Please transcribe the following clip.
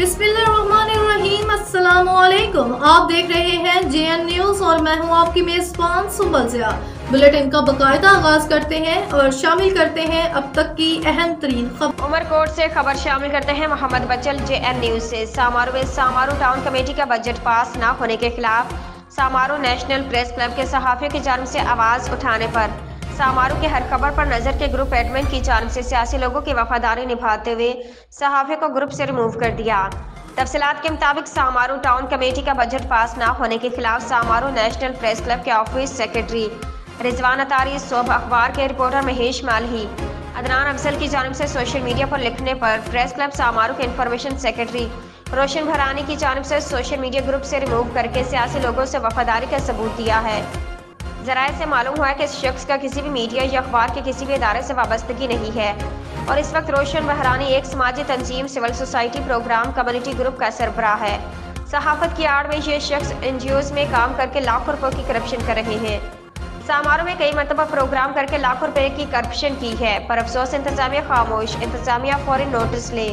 बिस्मिल्लाहिर्रहमानिर्रहीम। अस्सलामुअलैकुम। आप देख रहे हैं JN न्यूज और मैं हूं आपकी मेजबान सुंबल ज़िया। बुलेटिन का बाकायदा आगाज करते हैं और शामिल करते हैं अब तक की अहम तरीन खबर। उमरकोट से खबर शामिल करते हैं मोहम्मद बचल JN न्यूज से। सामारू में सामारू टाउन कमेटी का बजट पास न होने के खिलाफ सामारू नेशनल प्रेस क्लब के सहाफ़ियों की जानिब से आवाज उठाने पर सामारू के हर खबर पर नजर के ग्रुप एडमिन की जानिब से सियासी लोगों की वफादारी निभाते हुए सहाफ़ियों को ग्रुप से रिमूव कर दिया। तफसीलात के मुताबिक सामारू टाउन कमेटी का बजट पास न होने के खिलाफ सामारू नेशनल प्रेस क्लब के ऑफिस सेक्रेटरी रिजवान अतारी, सोब अखबार के रिपोर्टर महेश मालही, अदनान अफजल की जानिब से सोशल मीडिया पर लिखने पर प्रेस क्लब सामारू के इंफॉर्मेशन सेक्रेटरी रोशन भरानी की जानिब से सोशल मीडिया ग्रुप से रिमूव करके सियासी लोगों से वफादारी का सबूत दिया है। जराये से मालूम हुआ है कि इस शख्स का किसी भी मीडिया या अखबार के किसी भी इदारे से वाबस्तगी नहीं है और इस वक्त रोशन बहरानी एक समाजी तंजीम civil society programme community group का सरबराह है। सहाफत की आड़ में ये शख्स NGOs में काम करके लाखों रुपए की करप्शन कर रहे हैं। सामारू में कई मरतबा प्रोग्राम करके लाखों रुपए की करप्शन की है, पर अफसोस इंतजामिया खामोश। इंतजामिया फौरी नोटिस ले।